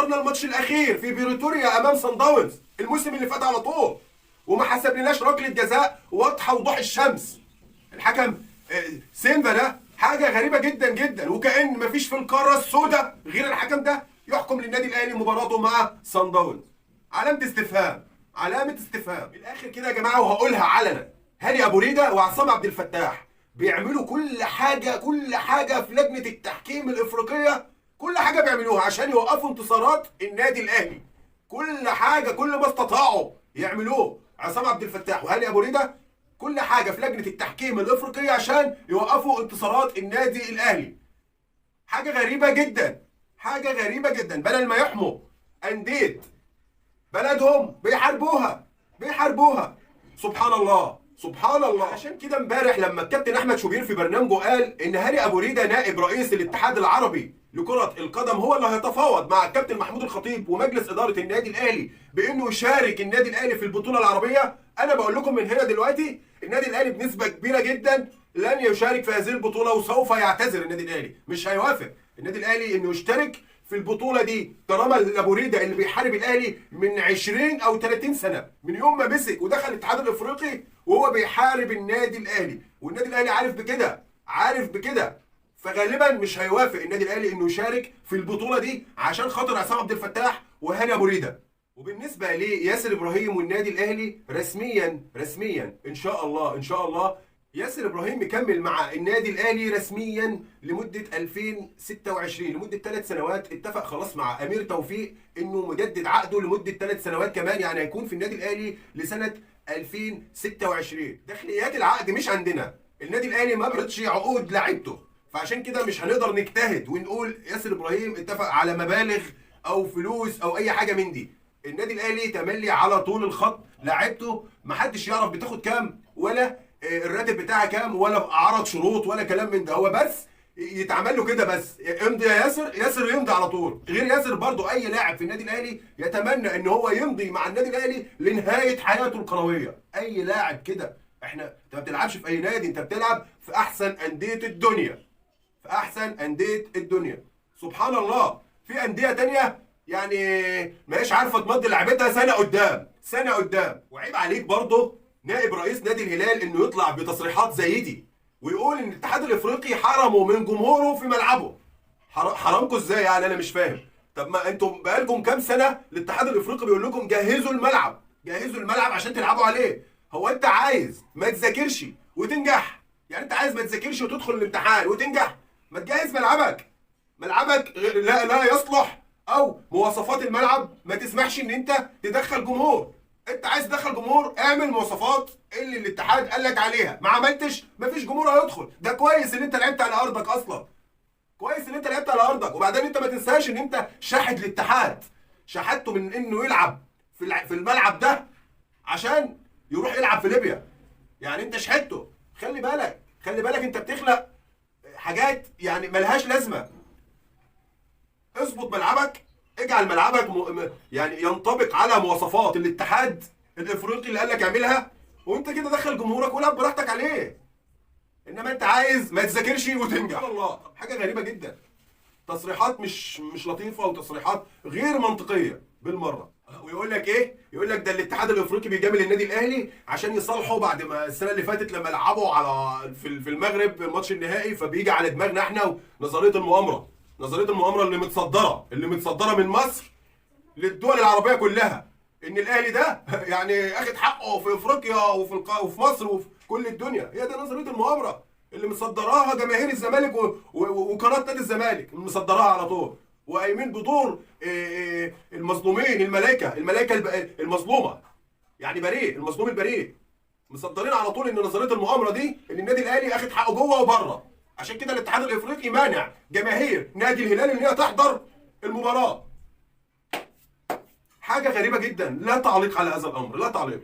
خسرنا الماتش الاخير في بريتوريا امام صن داونز الموسم اللي فات على طول، وما حسبلناش ركله جزاء واضحه وضوح الشمس. الحكم سيمبا ده حاجه غريبه جدا جدا، وكأن مفيش في القاره السوداء غير الحكم ده يحكم للنادي الاهلي مباراته مع صن داونز. علامه استفهام، علامه استفهام. من الاخر كده يا جماعه وهقولها علنا، هاني ابو ريده وعصام عبد الفتاح بيعملوا كل حاجه في لجنه التحكيم الافريقيه، كل حاجه بيعملوها عشان يوقفوا انتصارات النادي الاهلي. كل حاجه، كل ما استطاعوا يعملوه عصام عبد الفتاح وهاني ابو ريده، كل حاجه في لجنه التحكيم الافريقيه عشان يوقفوا انتصارات النادي الاهلي. حاجه غريبه جدا، حاجه غريبه جدا. بدل ما يحموا انديه بلدهم بيحاربوها. سبحان الله سبحان الله. عشان كده امبارح لما الكابتن احمد شوبير في برنامجه قال ان هاني ابو ريده نائب رئيس الاتحاد العربي لكرة القدم هو اللي هيتفاوض مع الكابتن محمود الخطيب ومجلس إدارة النادي الأهلي بأنه يشارك النادي الأهلي في البطولة العربية، أنا بقول لكم من هنا دلوقتي النادي الأهلي بنسبة كبيرة جدا لن يشارك في هذه البطولة، وسوف يعتذر النادي الأهلي، مش هيوافق النادي الأهلي إنه يشترك في البطولة دي طالما أبو ريده اللي بيحارب الأهلي من 20 أو 30 سنة من يوم ما مسك ودخل الاتحاد الأفريقي وهو بيحارب النادي الأهلي، والنادي الأهلي عارف بكده. فغالبا مش هيوافق النادي الاهلي انه يشارك في البطوله دي عشان خاطر عصام عبد الفتاح وهاني ابو ريده. وبالنسبه لياسر ابراهيم والنادي الاهلي رسميا ان شاء الله ياسر ابراهيم مكمل مع النادي الاهلي رسميا لمده 2026، لمده 3 سنوات. اتفق خلاص مع امير توفيق انه مجدد عقده لمده 3 سنوات كمان، يعني هيكون في النادي الاهلي لسنه 2026. داخليات العقد مش عندنا، النادي الاهلي ما بيرضش عقود لاعيبته، فعشان كده مش هنقدر نجتهد ونقول ياسر ابراهيم اتفق على مبالغ او فلوس او اي حاجه من دي. النادي الاهلي تملي على طول الخط، لاعيبته محدش يعرف بتاخد كام ولا الراتب بتاعها كام ولا عرض شروط ولا كلام من ده، هو بس يتعمل له كده بس امضي يا ياسر يمضي على طول. غير ياسر برضو اي لاعب في النادي الاهلي يتمنى ان هو يمضي مع النادي الاهلي لنهايه حياته الكرويه. اي لاعب كده، انت ما بتلعبش في اي نادي، انت بتلعب في احسن انديه الدنيا، في احسن انديه الدنيا. سبحان الله. في انديه تانية يعني ماهيش عارفه تمضي لعبتها سنه قدام. وعيب عليك برضه نائب رئيس نادي الهلال انه يطلع بتصريحات زي دي ويقول ان الاتحاد الافريقي حرمه من جمهوره في ملعبه. حرمكم ازاي يعني؟ انا مش فاهم. طب ما انتم بقالكم كام سنه الاتحاد الافريقي بيقول لكم جهزوا الملعب عشان تلعبوا عليه. هو انت عايز ما تذاكرش وتنجح؟ يعني انت عايز ما تذاكرش وتدخل الامتحان وتنجح؟ ما تجهز ملعبك لا يصلح، او مواصفات الملعب ما تسمحش ان انت تدخل جمهور. انت عايز تدخل جمهور، اعمل مواصفات اللي الاتحاد قال لك عليها. ما عملتش مفيش جمهور هيدخل. ده كويس ان انت لعبت على ارضك اصلا، كويس ان انت لعبت على ارضك. وبعدين انت ما تنساش ان انت شاحت الاتحاد، شحته من انه يلعب في الملعب ده عشان يروح يلعب في ليبيا. يعني انت شحته. خلي بالك انت بتخلق حاجات يعني ملهاش لازمه. اظبط ملعبك، اجعل ملعبك يعني ينطبق على مواصفات الاتحاد الافريقي اللي قال لك اعملها، وانت كده دخل جمهورك والعب براحتك عليه. انما انت عايز ما تذاكرش وتنجح. الله، حاجه غريبه جدا. تصريحات مش لطيفه، وتصريحات غير منطقيه بالمره. ويقول لك ايه؟ يقول لك ده الاتحاد الافريقي بيجامل النادي الاهلي عشان يصالحوا بعد ما السنه اللي فاتت لما لعبوا على في المغرب الماتش النهائي، فبيجي على دماغنا احنا نظريه المؤامره اللي متصدره من مصر للدول العربيه كلها، ان الاهلي ده يعني اخد حقه في افريقيا وفي مصر وفي كل الدنيا. هي دي نظريه المؤامره اللي مصدراها جماهير الزمالك وقناه نادي الزمالك مصدراها على طول، وقايمين بدور المظلومين، الملائكه المظلومه، يعني بريء، المظلوم البريء. مصدرين على طول ان نظريه المؤامره دي ان النادي الاهلي اخد حقه جوه وبره. عشان كده الاتحاد الافريقي مانع جماهير نادي الهلال ان هي تحضر المباراه. حاجه غريبه جدا. لا تعليق على هذا الامر، لا تعليق.